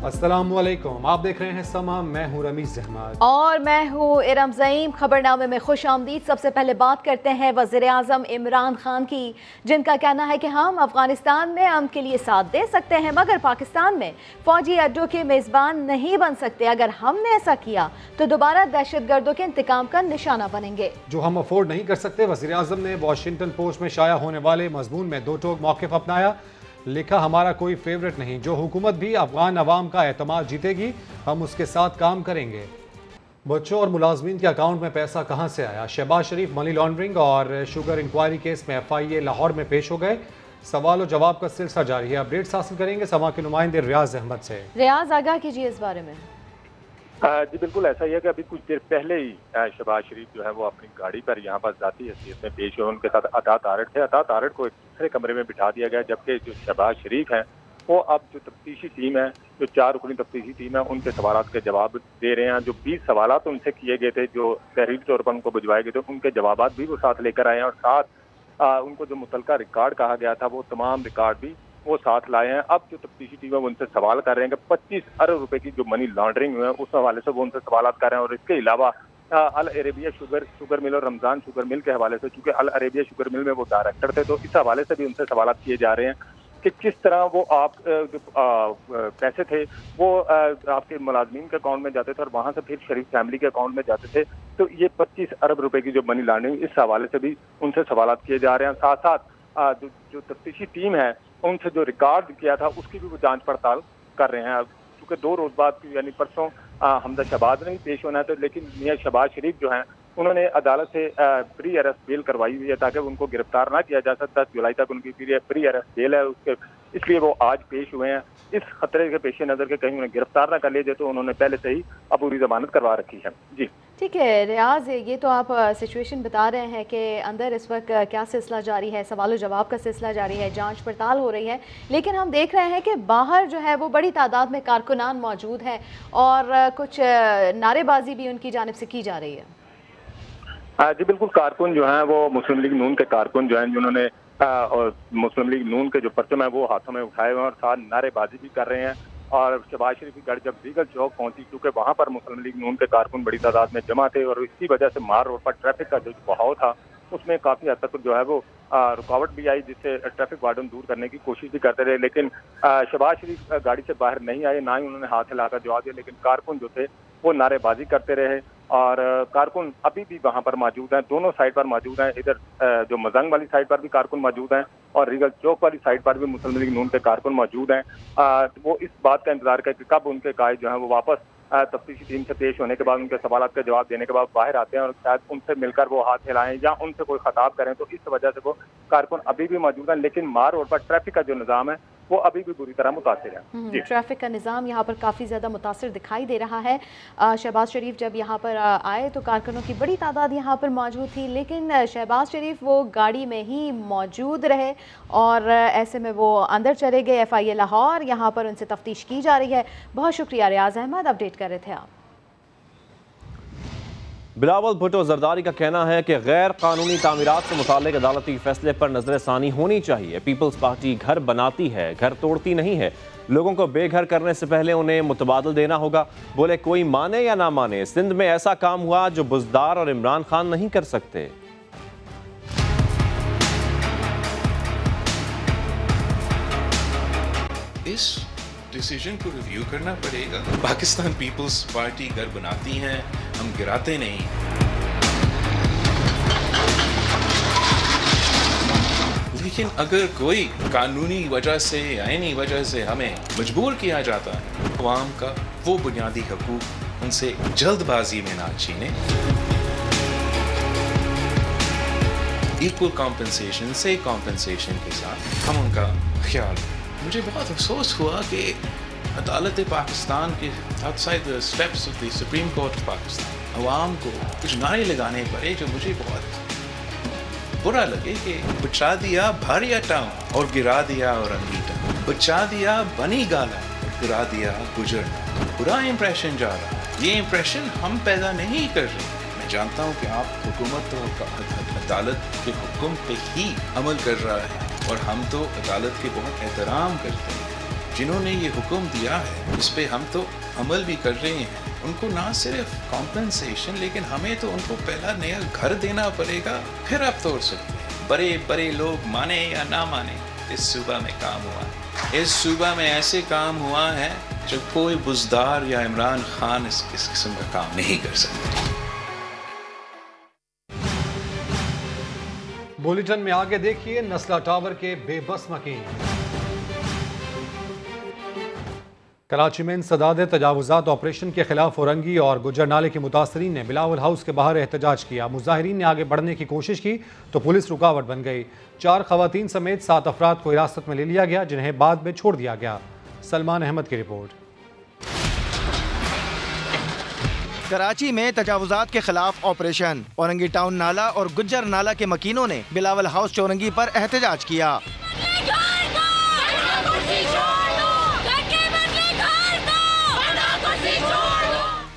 अस्सलामुअलैकुम, आप देख रहे हैं समा। मैं हूं रमीज अहमद और मैं हूं इरम ज़ईम। खबरनामे में खुश आमदीद। सबसे पहले बात करते हैं वज़ीर आज़म इमरान खान की, जिनका कहना है कि हम अफगानिस्तान में अमन के लिए साथ दे सकते हैं, मगर पाकिस्तान में फौजी अड्डों के मेज़बान नहीं बन सकते। अगर हमने ऐसा किया तो दोबारा दहशतगर्दों के इंतकाम का निशाना बनेंगे, जो हम अफोर्ड नहीं कर सकते। वज़ीर आज़म ने वॉशिंगटन पोस्ट में शाया होने वाले मजमून में दो टोक मौक़िफ़ अपनाया। लिखा, हमारा कोई फेवरेट नहीं, जो हुकूमत भी अफगान अवाम का एतमाद जीतेगी हम उसके साथ काम करेंगे। बच्चों और मुलाजमीन के अकाउंट में पैसा कहां से आया? शहबाज शरीफ मनी लॉन्ड्रिंग और शुगर इंक्वायरी केस में FIA लाहौर में पेश हो गए। सवाल और जवाब का सिलसिला जारी है। अपडेट्स हासिल करेंगे समा के नुमाइंदे रियाज अहमद से। रियाज, आगाह कीजिए इस बारे में। जी बिल्कुल ऐसा ही है कि अभी कुछ देर पहले ही शहबाज शरीफ जो है वो अपनी गाड़ी पर यहाँ पर जाती हैसियत में पेश हुए। उनके साथ अता तारड़ थे। अता तारड़ को एक दूसरे कमरे में बिठा दिया गया, जबकि जो शहबाज शरीफ हैं वो अब जो तफ्तीशी टीम है, जो 4 रुकनी तफ्तीशी टीम है, उनके सवालात के जवाब दे रहे हैं। जो 20 सवालात उनसे किए गए थे, जो तहरीरी तौर पर उनको भिजवाए गए थे, उनके जवाबात भी वो साथ लेकर आए हैं और साथ उनको जो मुतलका रिकॉर्ड कहा गया था वो तमाम रिकॉर्ड भी वो साथ लाए हैं। अब जो तफ्तीशी टीम है वो उनसे सवाल कर रहे हैं कि 25 अरब रुपए की जो मनी लॉन्ड्रिंग हुई है उस हवाले से वो उनसे सवाल कर रहे हैं। और इसके अलावा अल अरेबिया शुगर मिल और रमजान शुगर मिल के हवाले से, चूंकि अल अरेबिया शुगर मिल में वो डायरेक्टर थे, तो इस हवाले से भी उनसे सवाल किए जा रहे हैं कि किस तरह वो आप जो पैसे थे वो आपके मुलाजमीन के अकाउंट में जाते थे और वहाँ से फिर शरीफ फैमिली के अकाउंट में जाते थे। तो ये 25 अरब रुपए की जो मनी लॉन्ड्रिंग, इस हवाले से भी उनसे सवाल किए जा रहे हैं। साथ साथ जो तफ्तीशी टीम है उनसे जो रिकॉर्ड किया था उसकी भी वो जांच पड़ताल कर रहे हैं। क्योंकि 2 रोज बाद यानी परसों हमजा शहबाज ने ही पेश होना है, तो लेकिन मियां शहबाज शरीफ जो हैं उन्होंने अदालत से प्री अरेस्ट बेल करवाई हुई है ताकि उनको गिरफ्तार ना किया जा सके। 10 जुलाई तक उनकी प्री अरेस्ट बेल है, उसके इसलिए वो आज पेश हुए हैं। इस खतरे के पेश नज़र के कहीं उन्हें गिरफ्तार ना कर लिया जाए तो उन्होंने पहले से ही अबूरी जमानत करवा रखी है। जी ठीक है रियाज, ये तो आप सिचुएशन बता रहे हैं कि अंदर इस वक्त क्या सिलसिला जारी है, सवाल जवाब का सिलसिला जारी है, जांच पड़ताल हो रही है, लेकिन हम देख रहे हैं कि बाहर जो है वो बड़ी तादाद में कारकुनान मौजूद हैं और कुछ नारेबाजी भी उनकी जानिब से की जा रही है। जी बिल्कुल, कारकुन जो हैं वो मुस्लिम लीग नून के कारकुन जो हैं जिन्होंने और मुस्लिम लीग नून के जो परचम है वो हाथों में उठाए हुए हैं और साथ नारेबाजी भी कर रहे हैं। और शहबाज शरीफ की गाड़ी जब रीगल चौक पहुंची, क्योंकि वहां पर मुस्लिम लीग नून के कारकुन बड़ी तादाद में जमा थे और इसी वजह से मार रोड पर ट्रैफिक का जो बहाव था उसमें काफी हद तक जो है वो रुकावट भी आई, जिससे ट्रैफिक वार्डन दूर करने की कोशिश भी करते रहे। लेकिन शहबाज शरीफ गाड़ी से बाहर नहीं आए, ना ही उन्होंने हाथ हिलाकर जवाब दिया, लेकिन कारकुन जो थे वो नारेबाजी करते रहे और कारकुन अभी भी वहां पर मौजूद हैं, दोनों साइड पर मौजूद हैं। इधर जो मजंग वाली साइड पर भी कारकुन मौजूद हैं और रीगल चौक वाली साइड पर भी मुस्लिम लीग नून के कारकुन मौजूद हैं। वो इस बात का इंतजार करें कि कब उनके कायद जो है वो वापस तफ्तीशी टीम से पेश होने के बाद उनके सवालों का जवाब देने के बाद बाहर आते हैं और शायद उनसे मिलकर वो हाथ हिलाएं या उनसे कोई खिताब करें। तो इस वजह से वो कारकुन अभी भी मौजूद हैं, लेकिन मार रोड पर ट्रैफिक का जो निज़ाम है वो अभी भी बुरी तरह मुतासिर है। ट्रैफिक का निज़ाम यहाँ पर काफ़ी ज़्यादा मुतासिर दिखाई दे रहा है। शहबाज शरीफ जब यहाँ पर आए तो कारकुनों की बड़ी तादाद यहाँ पर मौजूद थी, लेकिन शहबाज शरीफ वो गाड़ी में ही मौजूद रहे और ऐसे में वो अंदर चले गए। FIA लाहौर यहाँ पर उनसे तफ्तीश की जा रही है। बहुत शुक्रिया रियाज अहमद, अपडेट कर रहे थे आप। बिलावल भुट्टो जरदारी का कहना है कि गैर कानूनी तामीरात से मुताल्लिक अदालती फैसले पर नजरसानी होनी चाहिए। पीपल्स पार्टी घर बनाती है, घर तोड़ती नहीं है। लोगों को बेघर करने से पहले उन्हें मुतबादल देना होगा। बोले कोई माने या ना माने, सिंध में ऐसा काम हुआ जो बुज़दार और इमरान खान नहीं कर सकते। इस डिसीजन को रिव्यू करना पड़ेगा। पाकिस्तान पीपल्स पार्टी घर बनाती है, हम गिराते नहीं। लेकिन अगर कोई कानूनी वजह से आईनी वजह से हमें मजबूर किया जाता है, अवाम का वो बुनियादी हकूक उनसे जल्दबाजी में ना छीने। इक्वल कॉम्पनसेशन से कॉम्पनसेशन के साथ हम उनका ख्याल। मुझे बहुत अफसोस हुआ कि अदालत पाकिस्तान के outside the steps of the supreme court of Pakistan अवाम को कुछ नारे लगाने पड़े जो मुझे बहुत बुरा लगे कि बचा दिया भारिया टाउन और गिरा दिया और अंगीठा, बचा दिया बनी गाला और गिरा दिया गुजरना। बुरा इंप्रेशन जा रहा है। ये इंप्रेशन हम पैदा नहीं कर रहे। मैं जानता हूँ कि आप हुकूमत और अदालत के हुक्म पे ही अमल कर रहा है और हम तो अदालत के बहुत एहतराम करते हैं। जिन्होंने ये हुक्म दिया है इस पे हम तो अमल भी कर रहे हैं, उनको ना सिर्फ कॉम्पेंसेशन लेकिन हमें तो उनको पहला नया घर देना पड़ेगा, फिर आप तोड़ सकते हैं। बड़े बड़े लोग माने या ना माने, इस सूबा में काम हुआ है। इस सूबा में ऐसे काम हुआ है जो कोई बुज़दार या इमरान खान इस किस्म का काम नहीं कर सकते। बुलेटिन में आगे देखिए नस्ला टावर के बेबस मकीन। कराची में इंसदाद तजावुजात ऑपरेशन के खिलाफ औरंगी और गुजर नाले के मुतासरीन ने बिलावल हाउस के बाहर एहतजाज किया। मुजाहिरीन ने आगे बढ़ने की कोशिश की तो पुलिस रुकावट बन गई। 4 खवातीन समेत 7 अफराद को हिरासत में ले लिया गया, जिन्हें बाद में छोड़ दिया गया। सलमान अहमद की रिपोर्ट। कराची में तजावुजात के खिलाफ ऑपरेशन। औरंगी टाउन नाला और गुज्जर नाला के मकीनों ने बिलावल हाउस चौरंगी पर एहतजाज किया।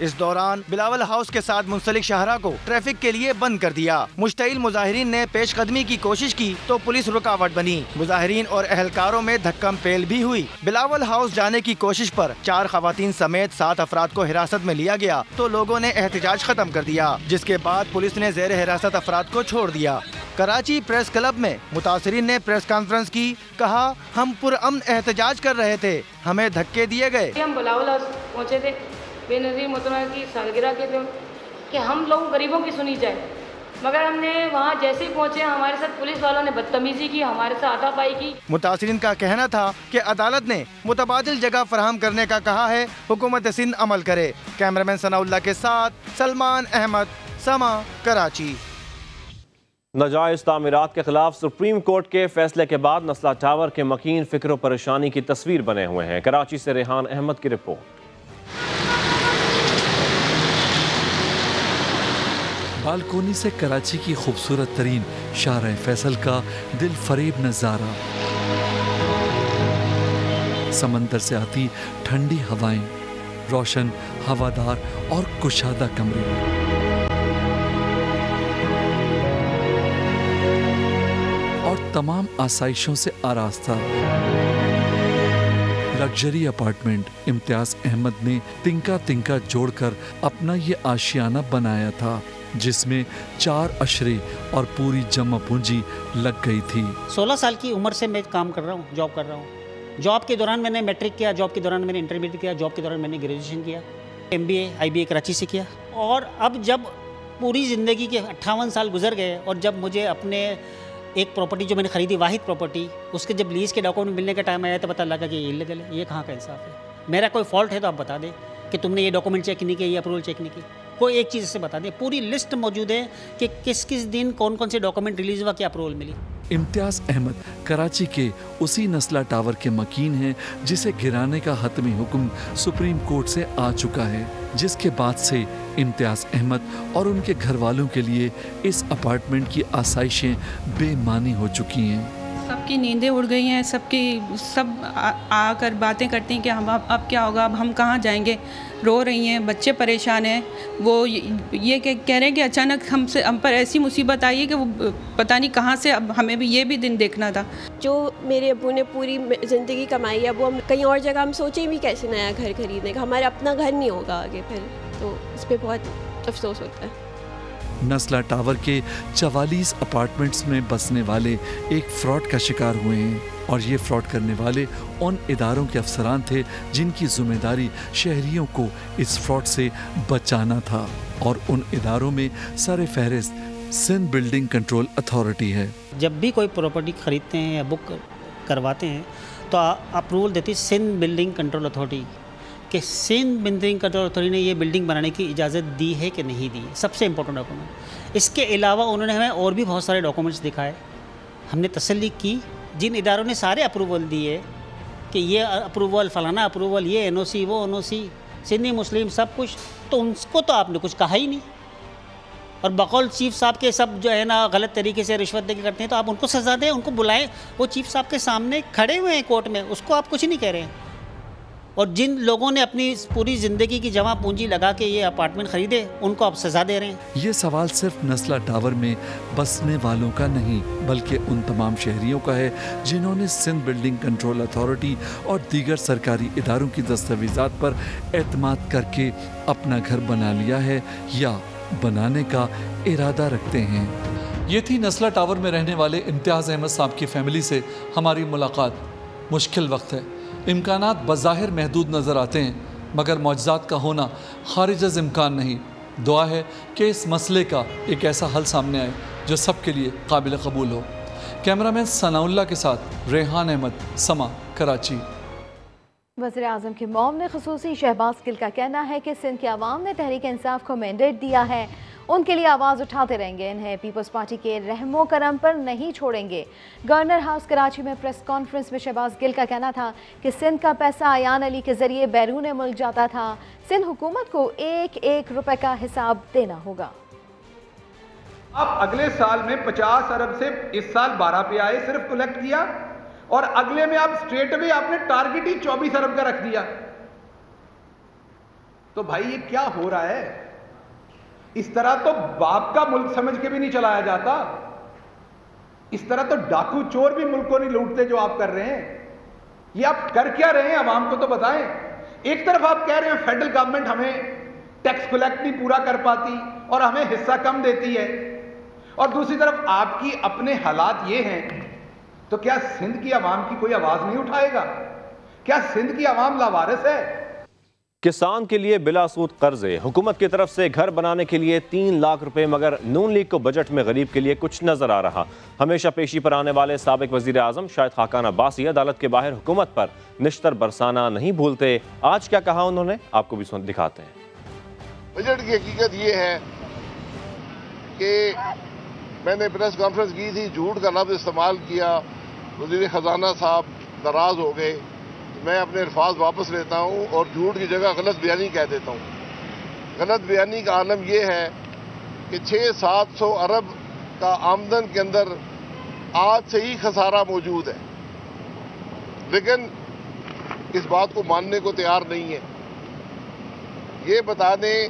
इस दौरान बिलावल हाउस के साथ मुंसलिक शाहरा को ट्रैफिक के लिए बंद कर दिया। मुश्तइल मुजाहिरीन ने पेशकदमी की कोशिश की तो पुलिस रुकावट बनी। मुजाहिरीन और अहलकारों में धक्कम पेल भी हुई। बिलावल हाउस जाने की कोशिश पर 4 खवातीन समेत 7 अफराद को हिरासत में लिया गया तो लोगों ने एहतजाज खत्म कर दिया, जिसके बाद पुलिस ने जेर हिरासत अफराद को छोड़ दिया। कराची प्रेस क्लब में मुतासरीन ने प्रेस कॉन्फ्रेंस की, कहा हम पुरअमन एहतजाज कर रहे थे, हमें धक्के दिए गए। हम बिलावल हाउस पहुँचे थे बेनज़ीर मोहतरमा की सालगिरह के थे कि हम लोग गरीबों की सुनी जाए, मगर हमने वहाँ जैसे ही पहुँचे हमारे साथ पुलिस वालों ने बदतमीजी की, हमारे साथ हाथापाई की। मुतासरीन का कहना था कि अदालत ने मुतबादिल जगह फराहम करने का कहा है, हुकूमत सिंध अमल करे। कैमरामैन सनाउल्लाह के साथ सलमान अहमद, समा, कराची। नाजायज़ तामीरात के खिलाफ सुप्रीम कोर्ट के फैसले के बाद नस्ला टावर के मकीन फिक्र परेशानी की तस्वीर बने हुए हैं। कराची से रेहान अहमद की रिपोर्ट। बालकोनी से कराची की खूबसूरत तरीन शाहराह फैसल का दिल फरेब नज़ारा। समंदर से आती ठंडी हवाएं, रोशन हवादार और कुशादा कमरे, और तमाम आसाइशों से आरास्ता लग्जरी अपार्टमेंट। इम्तियाज अहमद ने तिनका तिनका जोड़कर अपना ये आशियाना बनाया था, जिसमें 4 अशरे और पूरी जमा पूंजी लग गई थी। 16 साल की उम्र से मैं काम कर रहा हूँ, जॉब कर रहा हूँ। जॉब के दौरान मैंने मैट्रिक किया, जॉब के दौरान मैंने इंटरमीडिएट किया, जॉब के दौरान मैंने ग्रेजुएशन किया, MBA IBA कराची से किया। और अब जब पूरी ज़िंदगी के 58 साल गुजर गए और जब मुझे अपने एक प्रॉपर्टी जो मैंने ख़रीदी, वाहिद प्रॉपर्टी, उसके जब लीज़ के डॉक्यूमेंट मिलने का टाइम आया तो पता लगा कि ये इल्लीगल है। ये कहाँ का इंसाफ है? मेरा कोई फॉल्ट है तो आप बता दें कि तुमने ये डॉक्यूमेंट चेक नहीं किया, ये अप्रूवल चेक नहीं की। कोई एक चीज़ से बता दें, पूरी लिस्ट मौजूद है कि किस किस दिन कौन कौन से डॉक्यूमेंट रिलीज़ हुआ, क्या अप्रूवल मिली। इम्तियाज अहमद कराची के उसी नस्ला टावर के मकीन हैं जिसे गिराने का हतमी हुक्म सुप्रीम कोर्ट से आ चुका है, जिसके बाद से इम्तियाज अहमद और उनके घर वालों के लिए इस अपार्टमेंट की आसाइशें बेमानी हो चुकी हैं। सबकी नींदें उड़ गई हैं, सब आकर बातें करती हैं कि हम अब क्या होगा, अब हम कहाँ जाएंगे। रो रही हैं, बच्चे परेशान हैं। वो ये कह रहे हैं कि अचानक हम पर ऐसी मुसीबत आई है कि वो पता नहीं कहाँ से, अब हमें भी ये भी दिन देखना था। जो मेरे अब्बू ने पूरी ज़िंदगी कमाई है, वो हम कहीं और जगह हम सोचे भी कैसे नया घर खरीदने का, हमारा अपना घर नहीं होगा आगे फिर, तो इस पर बहुत अफसोस होता है। नस्ला टावर के 44 अपार्टमेंट्स में बसने वाले एक फ्रॉड का शिकार हुए हैं, और ये फ्रॉड करने वाले उन इदारों के अफसरान थे जिनकी जिम्मेदारी शहरियों को इस फ्रॉड से बचाना था, और उन इदारों में सर फहरिस्त सिंध बिल्डिंग कंट्रोल अथॉरिटी है। जब भी कोई प्रॉपर्टी खरीदते हैं या बुक करवाते हैं तो अप्रूवल देती सिंध बिल्डिंग कंट्रोल अथॉरिटी, कि सिंध बिल्डिंग कंट्रोल अथॉरिटी ने ये बिल्डिंग बनाने की इजाज़त दी है कि नहीं दी, सबसे इंपॉर्टेंट डॉक्यूमेंट। इसके अलावा उन्होंने हमें और भी बहुत सारे डॉक्यूमेंट्स दिखाए, हमने तसल्ली की। जिन इदारों ने सारे अप्रूवल दिए कि ये अप्रूवल फ़लाना अप्रूवल, ये NOC वो NOC, सिंधी मुस्लिम सब कुछ, तो उनको तो आपने कुछ कहा ही नहीं। और बकौल चीफ साहब के सब जो है ना गलत तरीके से रिश्वत दे के करते हैं, तो आप उनको सज़ा दें, उनको बुलाएं। वो चीफ साहब के सामने खड़े हुए हैं कोर्ट में, उसको आप कुछ नहीं कह रहे हैं। और जिन लोगों ने अपनी पूरी ज़िंदगी की जमा पूंजी लगा के ये अपार्टमेंट ख़रीदे उनको अब सज़ा दे रहे हैं। ये सवाल सिर्फ नस्ला टावर में बसने वालों का नहीं बल्कि उन तमाम शहरियों का है जिन्होंने सिंध बिल्डिंग कंट्रोल अथॉरिटी और दीगर सरकारी इदारों की दस्तावेज़ात पर एतमाद करके अपना घर बना लिया है या बनाने का इरादा रखते हैं। ये थी नस्ला टावर में रहने वाले इम्तियाज़ अहमद साहब की फैमिली से हमारी मुलाकात। मुश्किल वक्त है, इम्कानात बज़ाहिर महदूद नज़र आते हैं मगर मौजज़ात का होना खारिज इम्कान नहीं। दुआ है कि इस मसले का एक ऐसा हल सामने आए जो सबके लिए काबिल कबूल हो। कैमरामैन सनाउल्लाह के साथ रेहान अहमद, समा, कराची। वज़ीर आज़म के मौम ने ख़ुसूसी शहबाज गिल का कहना है कि सिंध के अवाम ने तहरीक इंसाफ को मैंडेट दिया है, उनके लिए आवाज़ उठाते रहेंगे, इन्हें पीपल्स पार्टी के रहमो करम पर नहीं छोड़ेंगे। गवर्नर हाउस कराची में प्रेस कॉन्फ्रेंस में शहबाज गिल का कहना था कि सिंध का पैसा अयान अली के जरिए बैरून मुल्क जाता था, सिंध हुकूमत को एक एक रुपए का हिसाब देना होगा। आप अगले साल में 50 अरब से इस साल 12 पे आए, सिर्फ कलेक्ट किया, और अगले में आप स्ट्रेट में आपने टारगेट ही 24 अरब का रख दिया। तो भाई ये क्या हो रहा है? इस तरह तो बाप का मुल्क समझ के भी नहीं चलाया जाता। इस तरह तो डाकू चोर भी मुल्क को नहीं लूटते जो आप कर रहे हैं। ये आप कर क्या रहे हैं, आवाम को तो बताएं। एक तरफ आप कह रहे हैं फेडरल गवर्नमेंट हमें टैक्स कलेक्ट नहीं पूरा कर पाती और हमें हिस्सा कम देती है, और दूसरी तरफ आपकी अपने हालात ये हैं, तो क्या सिंध की आवाम की कोई आवाज नहीं उठाएगा? क्या सिंध की आवाम लावारिस है? किसान के लिए बिला सूद कर्जे, हुकूमत की तरफ से घर बनाने के लिए 3 लाख रुपए, मगर नून लीग को बजट में गरीब के लिए कुछ नजर आ रहा। हमेशा पेशी पर आने वाले साबिक वजीर आजम शाहिद खाकान अब्बासी अदालत के बाहर हुकूमत पर निश्तर बरसाना नहीं भूलते। आज क्या कहा उन्होंने, आपको भी दिखाते हैं। बजट की हकीकत ये है कि मैंने प्रेस कॉन्फ्रेंस की थी, झूठ का लफ्ज़ इस्तेमाल किया, वज़ीर ख़जाना साहब नाराज़ हो गए। मैं अपने अल्फाज वापस लेता हूँ और झूठ की जगह गलत बयानी कह देता हूँ। गलत बयानी का आलम यह है कि 600-700 अरब का आमदन के अंदर आज से ही खसारा मौजूद है, लेकिन इस बात को मानने को तैयार नहीं है। ये बता दें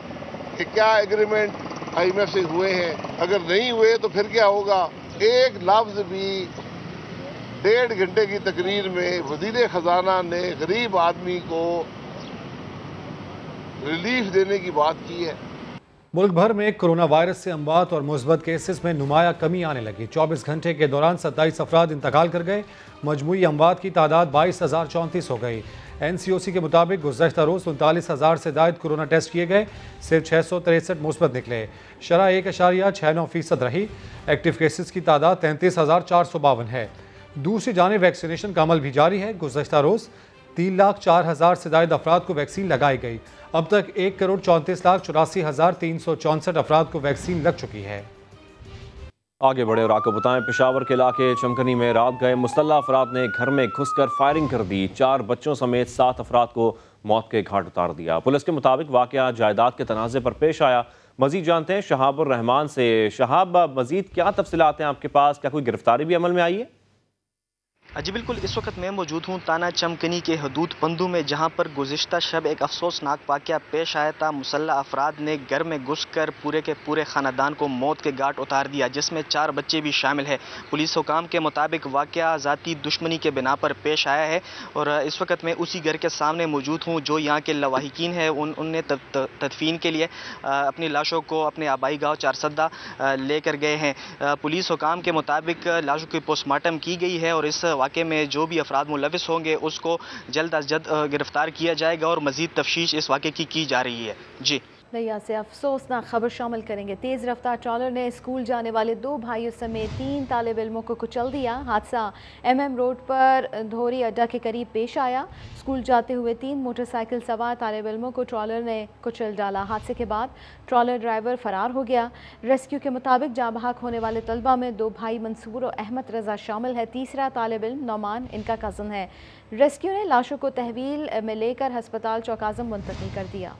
कि क्या एग्रीमेंट IMF से हुए हैं, अगर नहीं हुए तो फिर क्या होगा। एक लफ्ज़ भी 1.5 घंटे की तकरीर में वज़ीर ख़जाना ने गरीब आदमी को रिलीफ देने की बात की है। मुल्क भर में कोरोना वायरस से अमवात और मुस्बत केसेस में नुमाया कमी आने लगी। 24 घंटे के दौरान 27 अफराद इंतकाल कर गए। मजमूई अमवात की तादाद 22,034 हो गई। NCOC के मुताबिक गुज़श्ता रोज़ 39,000 से ज़ायद कोरोना टेस्ट किए गए, सिर्फ 663 मुस्बत निकले। शरह 1.69% रही। एक्टिव केसेस की तादाद 33,452 है। दूसरी जानिब वैक्सीनेशन का अमल भी जारी है। गुज़श्ता रोज़ 3,04,000 से ज़ायद अफराद को वैक्सीन लगाई गई। अब तक 1,34,84,364 अफराद को वैक्सीन लग चुकी है। आगे बढ़े और आपको बताएं, पेशावर के इलाके चमकनी में रात गए मुसल्लह अफराद ने घर में घुसकर फायरिंग कर दी। 4 बच्चों समेत 7 अफराद को मौत के घाट उतार दिया। पुलिस के मुताबिक वाकया जायदाद के तनाज़े पर पेश आया। मजीद जानते हैं शहाबुर रहमान से। शहाब, मजीद क्या तफसीलात हैं आपके पास? क्या कोई गिरफ्तारी भी अमल में आई है? जी बिल्कुल, इस वक्त मैं मौजूद हूँ ताना चमकनी के हदूद बंधु में, जहाँ पर गुज़िश्ता शब एक अफसोसनाक वाक़या पेश आया था। मुसल्लह अफराद ने घर में घुसकर पूरे के पूरे ख़ानदान को मौत के घाट उतार दिया, जिसमें 4 बच्चे भी शामिल हैं। पुलिस हुकाम के मुताबिक वाक़या ज़ाती दुश्मनी के बिना पर पेश आया है और इस वक्त मैं उसी घर के सामने मौजूद हूँ जो यहाँ के लवाहिकीन हैं। उनने तदफीन के लिए अपनी लाशों को अपने आबाई गाँव चारसदा लेकर गए हैं। पुलिस हुकाम के मुताबिक लाशों की पोस्टमार्टम की गई है और इस वाक़े में जो भी अफराद मुलविस होंगे उसको जल्द अज जल्द गिरफ्तार किया जाएगा और मजीद तफ्तीश इस वाक़े की जा रही है। जी नैया से अफसोसनाक खबर शामिल करेंगे। तेज़ रफ्तार ट्रॉलर ने स्कूल जाने वाले 2 भाइयों समेत 3 तालिब इल्मों को कुचल दिया। हादसा MM रोड पर धोरी अड्डा के करीब पेश आया। स्कूल जाते हुए 3 मोटरसाइकिल सवार तालिब इल्मों को ट्रॉलर ने कुचल डाला। हादसे के बाद ट्रॉलर ड्राइवर फरार हो गया। रेस्क्यू के मुताबिक जाँ बहक होने वाले तलबा में 2 भाई मंसूर और अहमद रजा शामिल है। तीसरा तालिब इल्म नौमान इनका कज़न है। रेस्क्यू ने लाशों को तहवील में लेकर हस्पताल चौकाज़म मुंतकिल कर दिया।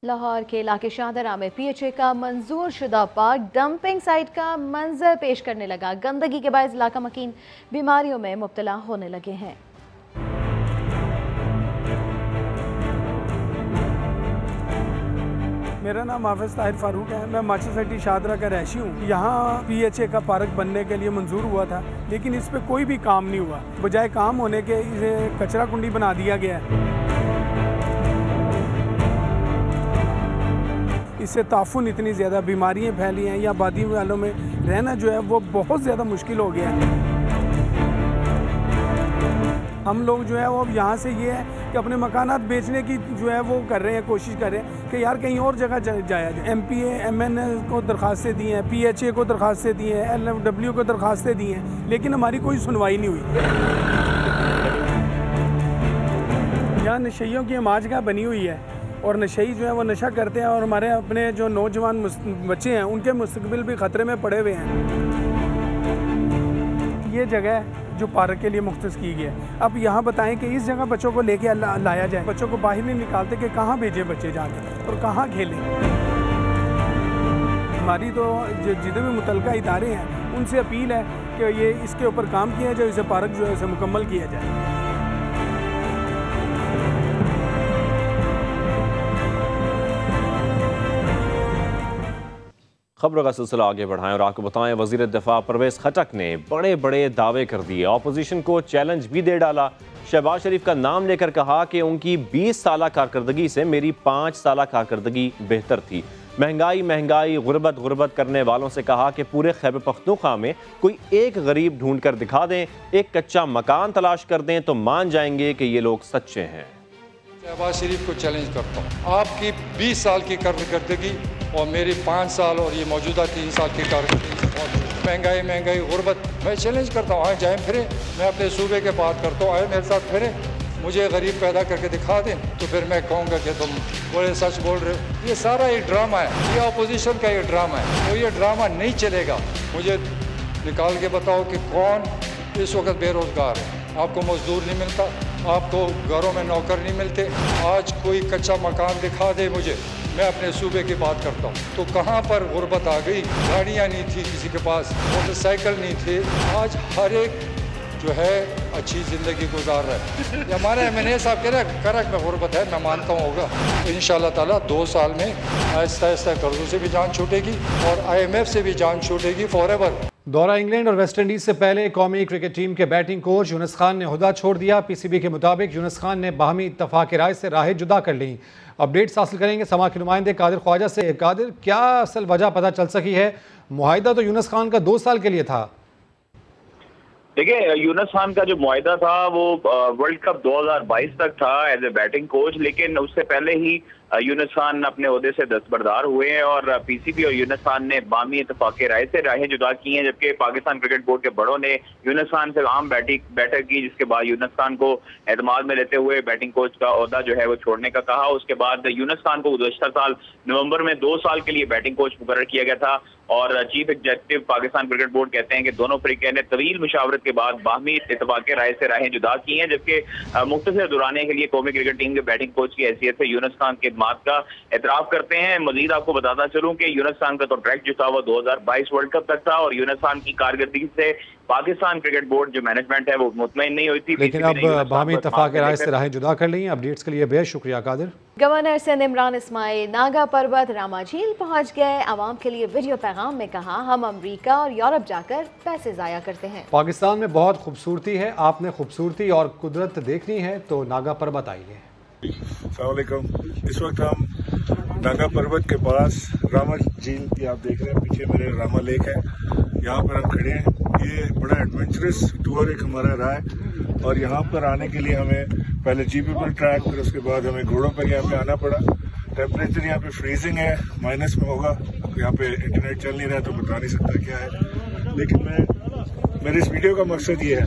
लाहौर के इलाके शाहदरा में PHA का मंजूर शुदा पार्क डंपिंग साइट का मंजर पेश करने लगा। गंदगी के बायस इलाका मकीन बीमारियों में मुब्तला होने लगे हैं। मेरा नाम हाफिज ताहिर फारूक है। मैं मास्टर सिटी शाहदरा का रहशी हूँ। यहाँ PHA का पार्क बनने के लिए मंजूर हुआ था, लेकिन इस पे कोई भी काम नहीं हुआ। बजाय काम होने के इसे कचरा कुंडी बना दिया गया है। इससे ताफुन इतनी ज़्यादा बीमारियाँ फैली हैं, या आबादी वालों में रहना जो है वो बहुत ज़्यादा मुश्किल हो गया है। हम लोग जो है वो अब यहाँ से ये है कि अपने मकानात बेचने की जो है वो कर रहे हैं, कोशिश कर रहे हैं कि यार कहीं और जगह जाया जाए। MPA MN को दरख्वास्तें दी हैं, PHA को दरख्वास्तें दी हैं, LFW को दरख्वास्तें दी हैं, लेकिन हमारी कोई सुनवाई नहीं हुई। यहाँ नशइयों की हमाजगाह बनी हुई है और नशई जो है वो नशा करते हैं और हमारे अपने जो नौजवान बच्चे हैं उनके मुस्तकबिल भी ख़तरे में पड़े हुए हैं। ये जगह जो पार्क के लिए मुख्तस की गई है, अब यहाँ बताएं कि इस जगह बच्चों को लेके लाया जाए। बच्चों को बाहर नहीं निकालते कि कहाँ भेजे बच्चे जाके और कहाँ खेलें। हमारी तो जितने भी मुतलका इदारे हैं उनसे अपील है कि ये इसके ऊपर काम किया जाए, इसे पार्क जो है इसे मुकम्मल किया जाए। खबरों का सिलसिला आगे बढ़ाएं और आपको बताएं, वज़ीर दिफा परवेज़ खटक ने बड़े बड़े दावे कर दिए, ऑपोजिशन को चैलेंज भी दे डाला। शहबाज शरीफ का नाम लेकर कहा कि उनकी 20 साल कारकर्दगी से मेरी 5 साल कारकर्दगी बेहतर थी। महंगाई गुर्बत करने वालों से कहा कि पूरे खैबर पख्तूनख्वा में कोई एक गरीब ढूंढ कर दिखा दें, एक कच्चा मकान तलाश कर दें तो मान जाएंगे कि ये लोग सच्चे हैं। शहबाज शरीफ को चैलेंज करता हूँ, आपकी 20 साल की कारकर्दगी और मेरी 5 साल और ये मौजूदा 3 साल की कारकर्दगी और महंगाई गुर्बत, मैं चैलेंज करता हूँ। आए जाए फिरे, मैं अपने सूबे के बात करता हूँ, आए मेरे साथ फिरे, मुझे गरीब पैदा करके दिखा दें तो फिर मैं कहूँगा कि तुम बड़े सच बोल रहे हो। ये सारा एक ड्रामा है, ये अपोजिशन का एक ड्रामा है, तो ये ड्रामा नहीं चलेगा। मुझे निकाल के बताओ कि कौन इस वक्त बेरोजगार है। आपको मजदूर नहीं मिलता, आपको घरों में नौकर नहीं मिलते। आज कोई कच्चा मकान दिखा दे मुझे, मैं अपने सूबे की बात करता हूँ। तो कहाँ पर गुर्बत आ गई? गाड़ियाँ नहीं थी किसी के पास, मोटरसाइकिल नहीं थे, आज हर एक जो है अच्छी ज़िंदगी गुजार रहा है। हमारे MNA साहब कह रहे हैं करक में गुर्बत है, मैं मानता हूँ होगा। तो इंशाअल्लाह ताला 2 साल में आहिस्ता आहिस्ता कर्जों से भी जान छूटेगी और IMF से भी जान छूटेगी फॉरएवर। दौरा इंग्लैंड और वेस्ट इंडीज से पहले कौमी क्रिकेट टीम के बैटिंग कोच यूनुस खान ने ओहदा छोड़ दिया। PCB के मुताबिक यूनुस खान ने बाहमी इत्तफाक राय से राहें जुदा कर ली। अपडेट्स हासिल करेंगे समा के नुमाइंदे कादिर ख्वाजा से। कादिर, क्या असल वजह पता चल सकी है? मुआहिदा तो यूनुस खान का 2 साल के लिए था। देखिए, यूनुस खान का जो मुआहिदा था वो वर्ल्ड कप 2022 तक था एज ए बैटिंग कोच, लेकिन उससे पहले ही यूनुस खान अपने ओहदे से दस्तबरदार हुए हैं और PCB और यूनुस खान ने बामी इत्तफाक़ राय से राहें जुदा की हैं। जबकि पाकिस्तान क्रिकेट बोर्ड के बड़ों ने यूनुस खान से आम बैठक की, जिसके बाद यूनुस खान को एतमाद में लेते हुए बैटिंग कोच का ओहदा जो है वो छोड़ने का कहा। उसके बाद यूनुस खान को गुज़श्ता साल नवंबर में 2 साल के लिए बैटिंग कोच मुकर्रर किया गया था और chief executive Pakistan cricket board कहते हैं कि दोनों फरीक़ैन ने तवील मुशावरत के बाद बाहमी इत्तफाक़ राय से राहें जुदा की हैं। जबकि मुख्तसर दुराने के लिए कौमी क्रिकेट टीम के बैटिंग कोच की हैसियत से यूनुस खान के खिदमात का एतराफ़ करते हैं। मजीद आपको बताता चलूं कि यूनुस खान का तो ट्रैक जो था वो 2022 वर्ल्ड कप तक था और यूनुस खान की कारकर्दगी से पाकिस्तान क्रिकेट बोर्ड जो मैनेजमेंट है वो मुतमईन नहीं हुई थी, लेकिन अब बाहमी इत्तफाक़ राय से राहें जुदा कर ली। अपडेट्स के लिए बेहद शुक्रिया कादिर। गवर्नर सिंध इमरान इस्माइल नागा पर्वत रामा झील पहुंच गए। आवाम के लिए वीडियो पैगाम में कहा, हम अमरीका और यूरोप जाकर पैसे ज़ाया करते हैं। पाकिस्तान में बहुत खूबसूरती है, आपने खूबसूरती और कुदरत देखनी है तो नागा पर्वत आइए। अस्सलामुअलैकुम। इस वक्त हम नागा पर्वत के पास रामा झील की आप देख रहे हैं, पीछे मेरे रामा लेक है, यहाँ पर हम खड़े हैं। ये बड़ा एडवेंचरस टूर एक हमारा रहा है और यहाँ पर आने के लिए हमें पहले जीपी पर ट्रैक, फिर उसके बाद हमें घोड़ों पर यहाँ पे आना पड़ा। टेम्परेचर यहाँ पे फ्रीजिंग है, माइनस में होगा। यहाँ पे इंटरनेट चल नहीं रहा तो बता नहीं सकता क्या है, लेकिन मेरे इस वीडियो का मकसद ये है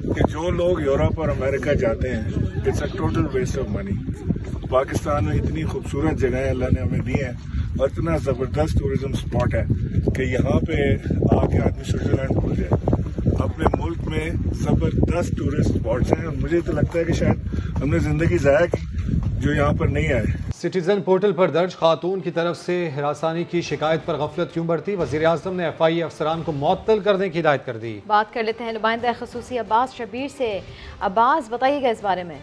कि जो लोग यूरोप और अमेरिका जाते हैं, it's a total waste of money. Pakistan में इतनी खूबसूरत जगह अल्लाह ने हमें दी है और इतना ज़बरदस्त टूरिज्म स्पॉट है कि यहाँ पे आके आदमी स्विट्जरलैंड भूल जाए। अपने मुल्क में ज़बरदस्त टूरिस्ट स्पॉट्स हैं और मुझे तो लगता है कि शायद हमने ज़िंदगी ज़ाया की जो यहाँ पर नहीं आए। सिटीजन पोर्टल पर दर्ज खातून की तरफ से हिरासानी की शिकायत पर गफलत क्यों बरती? वज़ीर आज़म ने FIA अफसरान को मुअत्तल करने की हिदायत कर दी। बात कर लेते हैं नुमाइंदा ख़ुसूसी अब्बास शबीर से। अब्बास, बताइएगा इस बारे में।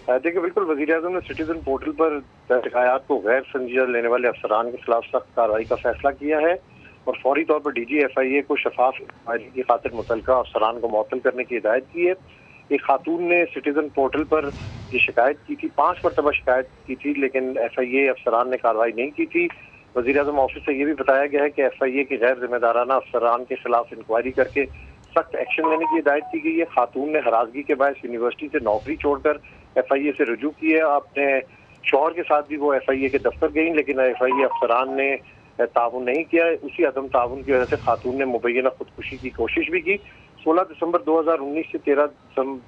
देखिए, बिल्कुल वज़ीर-ए-आज़म ने सिटीजन पोर्टल पर शिकायत को गैर संजीदा लेने वाले अफसरान के खिलाफ सख्त कार्रवाई का फैसला किया है और फौरी तौर पर DG FIA को शफाफ इंक्वायरी की खातिर मुतल्लिका अफसरान को मुअत्तल करने की हिदायत की है। एक खातून ने सिटीजन पोर्टल पर ये शिकायत की थी, 5 मरतबा शिकायत की थी, लेकिन FIA अफसरान ने कार्रवाई नहीं की थी। वज़ीर-ए-आज़म ऑफिस से ये भी बताया गया है कि FIA के गैर जिम्मेदाराना अफसरान के खिलाफ इंक्वायरी करके सख्त एक्शन लेने की हिदायत की गई है। खातून ने हरासगी के बायस यूनिवर्सिटी से नौकरी छोड़कर FIA से रुजू की है। अपने शौहर के साथ भी वो FIA के दफ्तर गई, लेकिन FIA अफसरान ने ताउन नहीं किया। उसी अदम ताउन की वजह से खातून ने मुबैना खुदकुशी की कोशिश भी की। 16 दिसंबर 2019 से 13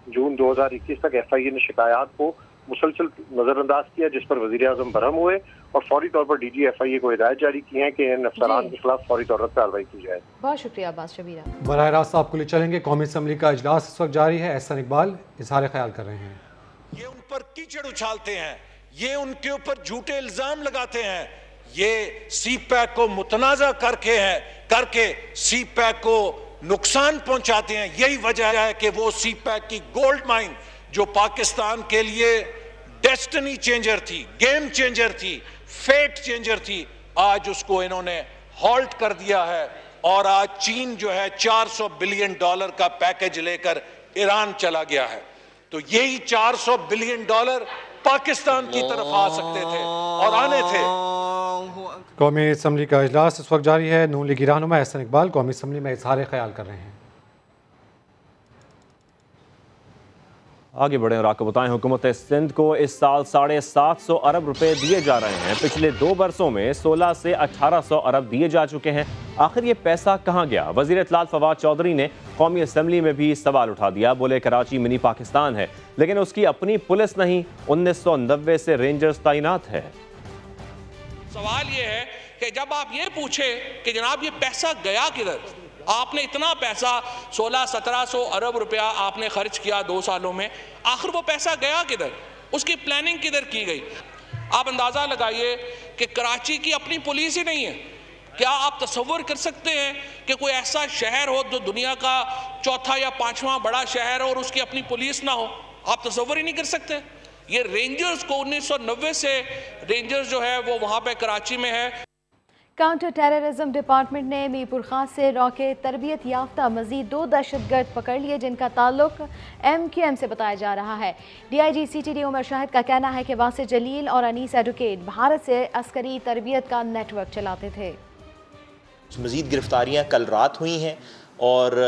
जून 2021 तक FIA ने शिकायत को मुसलसल नजरअंदाज किया, जिस पर वज़ीर-ए-आज़म बरहम हुए और फौरी तौर पर DG FIA को हिदायत जारी की है कि इन अफसरान के खिलाफ फौरी तौर पर कार्रवाई की जाए। बहुत शुक्रिया अब्बास शबीरा। बराह रास्त आपको ले चलेंगे। कौमी असम्बली का इजलास इस वक्त जारी है। एहसान इकबाल इजहार ख्याल कर रहे हैं। ये उन पर कीचड़ उछालते हैं, ये उनके ऊपर झूठे इल्जाम लगाते हैं, ये CPAC को मुतनाज़ा करके CPAC को नुकसान पहुंचाते हैं। यही वजह है कि वो CPAC की गोल्ड माइन जो पाकिस्तान के लिए डेस्टिनी चेंजर थी, गेम चेंजर थी, फेट चेंजर थी, आज उसको इन्होंने हॉल्ट कर दिया है और आज चीन जो है $400 बिलियन का पैकेज लेकर ईरान चला गया है। तो यही $400 बिलियन पाकिस्तान की तरफ आ सकते थे और आने थे। कौमी असम्बली का इजलास इस वक्त जारी है। नून लीगी रहनुमा एहसान इकबाल कौमी असम्बली में इजहार ख्याल कर रहे हैं। आगे बढ़े और आपको बताएं, हुकूमत सिंध को इस साल 750 अरब रुपए दिए जा रहे हैं। पिछले 2 बरसों में 16 से 1800 अरब दिए जा चुके हैं। आखिर ये पैसा कहाँ गया? वज़ीर इत्तलात फवाद चौधरी ने कौमी असम्बली में भी सवाल उठा दिया। बोले कराची मिनी पाकिस्तान है, लेकिन उसकी अपनी पुलिस नहीं। 1990 से रेंजर्स तैनात है। सवाल ये है कि जब आप ये पूछे कि जनाब ये पैसा गया किधर, आपने इतना पैसा 1600-1700 अरब रुपया आपने खर्च किया 2 सालों में, आखिर वो पैसा गया किधर? उसकी प्लानिंग किधर की गई? आप अंदाज़ा लगाइए कि कराची की अपनी पुलिस ही नहीं है। क्या आप तसव्वुर कर सकते हैं कि कोई ऐसा शहर हो जो दुनिया का 4था या 5वां बड़ा शहर हो और उसकी अपनी पुलिस ना हो? आप तसव्वुर ही नहीं कर सकते। ये रेंजर्स को 1990 से रेंजर्स जो है वो वहाँ पे कराची में है। काउंटर टेररिज्म डिपार्टमेंट ने मीरपुर खां से रॉकेट तरबियत याफ्ता मजीद 2 दहशतगर्द पकड़ लिए, जिनका ताल्लुक MQM से बताया जा रहा है। DIG CTD उमर शाहिद का कहना है कि वासिर जलील और अनीस एडवोकेट भारत से अस्करी तरबियत का नेटवर्क चलाते थे। मजीद गिरफ्तारियाँ कल रात हुई हैं और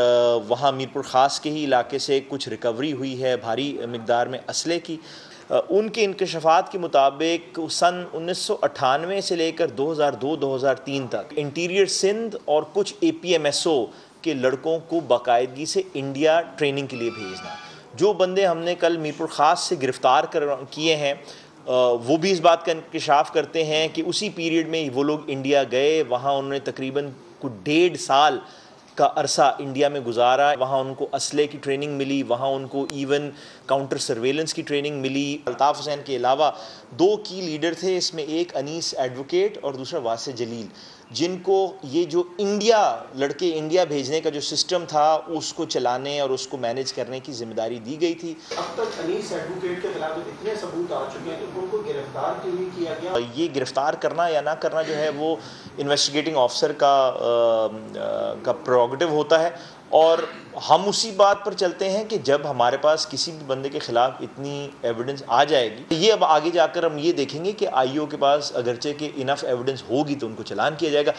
वहाँ मीरपुर खास के ही इलाके से कुछ रिकवरी हुई है भारी मिकदार में असले की। उनके इंकशाफात के मुताबिक सन 1998 से लेकर 2002-2003 तक इंटीरियर सिंध और कुछ APMSO के लड़कों को बाकायदगी से इंडिया ट्रेनिंग के लिए भेजना। जो बंदे हमने कल मीरपुर खास से गिरफ़्तार किए हैं वो भी इस बात का इंकशाफ करते हैं कि उसी पीरियड में वो लोग इंडिया गए, वहाँ उन्होंने तकरीबन कुछ 1.5 साल का अरसा इंडिया में गुजारा। वहाँ उनको असले की ट्रेनिंग मिली, वहाँ उनको इवन काउंटर सर्वेलेंस की ट्रेनिंग मिली। अल्ताफ़ हुसैन के अलावा 2 की लीडर थे, इसमें एक अनीस एडवोकेट और दूसरा वासिर जलील, जिनको ये जो लड़के इंडिया भेजने का जो सिस्टम था उसको चलाने और उसको मैनेज करने की जिम्मेदारी दी गई थी। अब तक अनीस एडवोकेट के खिलाफ इतने सबूत आ चुके हैं कि उनको गिरफ्तार क्यों नहीं किया गया? ये गिरफ्तार करना या ना करना जो है वो इन्वेस्टिगेटिंग ऑफिसर का प्रोगेटिव होता है और हम उसी बात पर चलते हैं कि जब हमारे पास किसी भी बंदे के खिलाफ इतनी एविडेंस आ जाएगी, ये अब आगे जाकर हम ये देखेंगे कि IO के पास अगरचे के इनफ एविडेंस होगी तो उनको चालान किया जाएगा।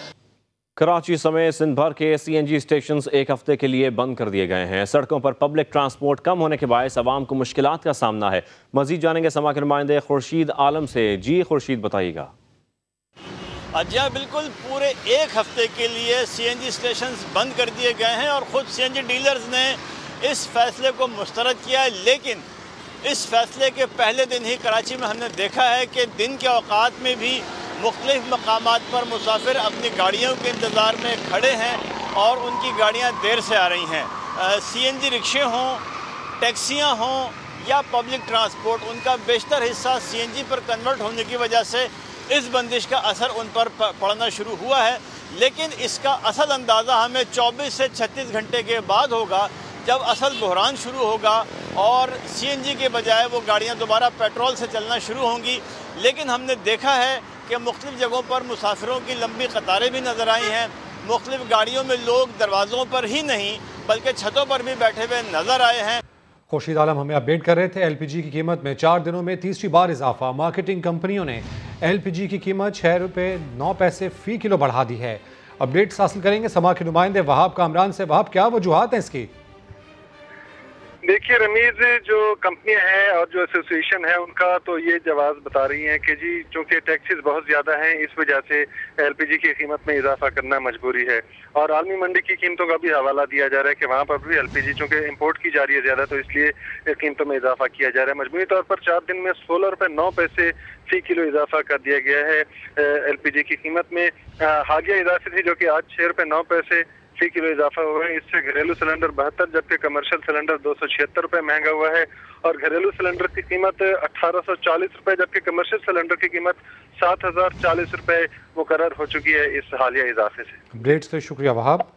कराची समेत सिंध भर के CNG स्टेशन 1 हफ्ते के लिए बंद कर दिए गए हैं। सड़कों पर पब्लिक ट्रांसपोर्ट कम होने के बायस आवाम को मुश्किलात का सामना है। मजीद जानेंगे समा के नुमाइंदे खुर्शीद आलम से। जी खुर्शीद, बताइएगा। जी बिल्कुल, पूरे 1 हफ्ते के लिए CNG स्टेशन बंद कर दिए गए हैं और ख़ुद CNG डीलर्स ने इस फैसले को मुस्तरद किया है। लेकिन इस फैसले के पहले दिन ही कराची में हमने देखा है कि दिन के औकात में भी मुख्तलिफ मकामात पर मुसाफिर अपनी गाड़ियों के इंतज़ार में खड़े हैं और उनकी गाड़ियाँ देर से आ रही हैं। CNG रिक्शे हों, टैक्सियाँ हों या पब्लिक ट्रांसपोर्ट, उनका बेशतर हिस्सा CNG पर कन्वर्ट होने की वजह से इस बंदिश का असर उन पर पड़ना शुरू हुआ है। लेकिन इसका असल अंदाज़ा हमें 24 से 36 घंटे के बाद होगा जब असल बहरान शुरू होगा और CNG के बजाय वो गाड़ियाँ दोबारा पेट्रोल से चलना शुरू होंगी। लेकिन हमने देखा है कि मुख्तलिफ़ जगहों पर मुसाफिरों की लंबी कतारें भी नज़र आई हैं। मुख्तलिफ़ गाड़ियों में लोग दरवाज़ों पर ही नहीं बल्कि छतों पर भी बैठे हुए नज़र आए हैं। खुर्शीद आलम हमें अपडेट कर रहे थे। LPG की कीमत में 4 दिनों में तीसरी बार इजाफा। मार्केटिंग कंपनियों ने LPG की कीमत 6 रुपये 9 पैसे फ़ी किलो बढ़ा दी है। अपडेट्स हासिल करेंगे समा के नुमाइंदे वहाब कामरान से। वहाब, क्या वजूहात हैं इसकी? देखिए रमीज, जो कंपनियां हैं और जो एसोसिएशन है उनका तो ये जवाब बता रही हैं कि जी चूंकि टैक्सेस बहुत ज्यादा हैं इस वजह से LPG की कीमत में इजाफा करना मजबूरी है। और आलमी मंडी की कीमतों का भी हवाला दिया जा रहा है कि वहाँ पर भी LPG चूंकि इंपोर्ट की जा रही है ज्यादा, तो इसलिए कीमतों में इजाफा किया जा रहा है। मजमूई तौर पर 4 दिन में 16 रुपये 9 पैसे फी किलो इजाफा कर दिया गया है LPG की कीमत में। हालिया इजाफे थी जो कि आज 6 रुपये 9 पैसे फी किलो इजाफा हुआ है। इससे घरेलू सिलेंडर 72 जबकि कमर्शियल सिलेंडर 276 रुपये महंगा हुआ है और घरेलू सिलेंडर की कीमत 1840 रुपये जबकि कमर्शियल सिलेंडर की कीमत 7040 रुपये मुकर्रर हो चुकी है इस हालिया इजाफे से। अपडेट्स तो शुक्रिया Wahab.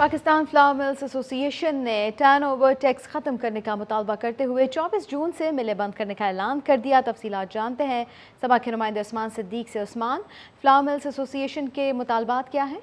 Pakistan flower mills association ने टर्नओवर टैक्स ख़त्म करने का मुतालबा करते हुए 24 जून से मिलें बंद करने का ऐलान कर दिया। तफसीलात जानते हैं सभा के नुमाइंदे उस्मान सिद्दीक से। उस्मान, फ्लावर मिल्स एसोसिएशन के मुतालबात क्या हैं?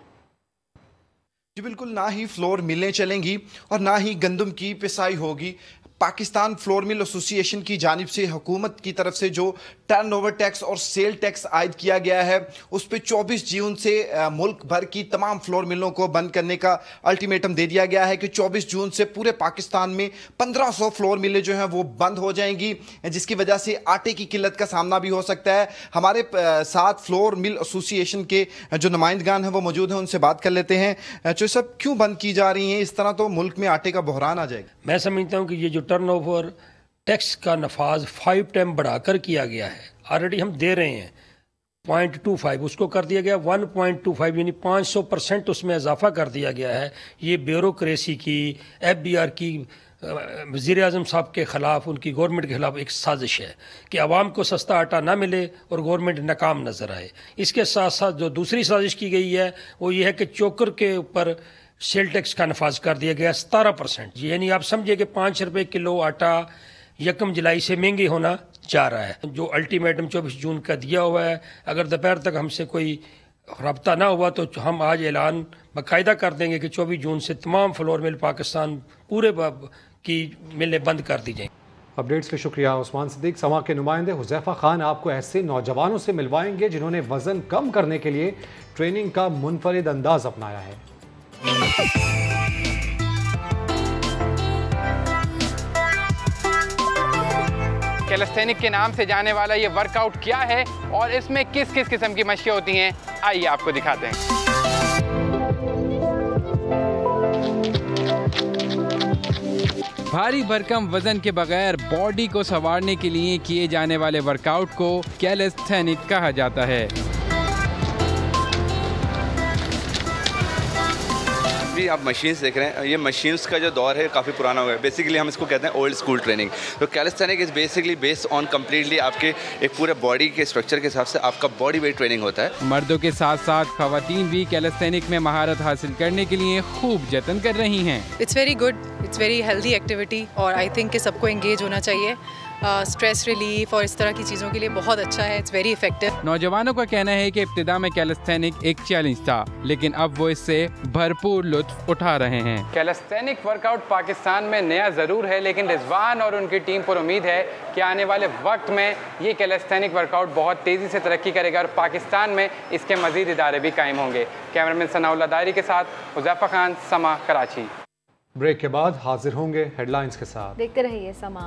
जी बिल्कुल, ना ही फ्लोर मिलें चलेंगी और ना ही गंदम की पिसाई होगी। पाकिस्तान फ्लोर मिल एसोसिएशन की जानिब से हुकूमत की तरफ से जो टर्नओवर टैक्स और सेल टैक्स आयद किया गया है उस पर 24 जून से मुल्क भर की तमाम फ्लोर मिलों को बंद करने का अल्टीमेटम दे दिया गया है कि 24 जून से पूरे पाकिस्तान में 1500 फ्लोर मिलें जो हैं वो बंद हो जाएंगी, जिसकी वजह से आटे की किल्लत का सामना भी हो सकता है। हमारे साथ फ्लोर मिल एसोसिएशन के जो नुमाइंदगान हैं वो मौजूद हैं, उनसे बात कर लेते हैं। जो सब क्यों बंद की जा रही हैं? इस तरह तो मुल्क में आटे का बहरान आ जाएगा। मैं समझता हूँ कि ये जो टर्नओवर टैक्स का नफाज 5 टाइम बढ़ाकर किया गया है, ऑलरेडी हम दे रहे हैं 0.25, उसको कर दिया गया 1.25 यानी 500% उसमें इजाफा कर दिया गया है। ये ब्यूरोक्रेसी की, FBR की, वज़ीर आज़म साहब के ख़िलाफ़, उनकी गवर्नमेंट के ख़िलाफ़ एक साजिश है कि आवाम को सस्ता आटा ना मिले और गवर्नमेंट नाकाम नज़र आए। इसके साथ साथ जो दूसरी साजिश की गई है वो ये है कि चोकर के ऊपर सेल टैक्स का नफाज कर दिया गया 17%, यानी आप समझिए कि 5 रुपये किलो आटा 1 जुलाई से महंगी होना जा रहा है। जो अल्टीमेटम 24 जून का दिया हुआ है, अगर दोपहर तक हमसे कोई रब्ता ना हुआ तो हम आज ऐलान बाकायदा कर देंगे कि 24 जून से तमाम फ्लोर मिल पाकिस्तान पूरे की मिलें बंद कर दी जाएंगी। अपडेट्स के शुक्रिया उस्मान सिद्दीक। समा के नुमाइंदे हुज़ैफा खान आपको ऐसे नौजवानों से मिलवाएंगे जिन्होंने वज़न कम करने के लिए ट्रेनिंग का मुनफरिद अंदाज अपनाया है। कैलिस्थेनिक के नाम से जाने वाला ये वर्कआउट क्या है और इसमें किस किस किस्म की मशकें होती हैं, आइए आपको दिखाते हैं। भारी भरकम वजन के बगैर बॉडी को संवारने के लिए किए जाने वाले वर्कआउट को कैलिस्थेनिक कहा जाता है। भी आप मशीन्स देख रहे हैं, ये मशीन्स का जो दौर है काफ़ी पुराना हुआ है। बेसिकली हम इसको कहते हैं ओल्ड स्कूल ट्रेनिंग। तो calisthenic is basically based on completely आपके एक पूरे बॉडी के स्ट्रक्चर के हिसाब से आपका बॉडी वेट ट्रेनिंग होता है। मर्दों के साथ साथ खवातीन भी कैलिस्थेनिक में महारत हासिल करने के लिए खूब जतन कर रही हैं। It's very good, it's very healthy activity और आई थिंक कि सबको एंगेज होना चाहिए। स्ट्रेस रिलीफ और इस तरह की चीज़ों के लिए बहुत अच्छा है। It's very effective. नौजवानों का कहना है कि इब्तिदा में कैलिस्थेनिक एक चैलेंज था, लेकिन अब वो इससे भरपूर लुत्फ उठा रहे हैं। कैलिस्थेनिक वर्कआउट पाकिस्तान में नया ज़रूर है, लेकिन रिजवान और उनकी टीम पर उम्मीद है कि आने वाले वक्त में ये कैलिस्थेनिक वर्कआउट बहुत तेज़ी से तरक्की करेगा और पाकिस्तान में इसके मज़ीद इदारे भी कायम होंगे। कैमरामैन सनाउल्ला दायरी के साथ हुज़ैफा खान, समा, कराची। ब्रेक के बाद हाजिर होंगे हेडलाइंस के साथ। देखते रहिए समा।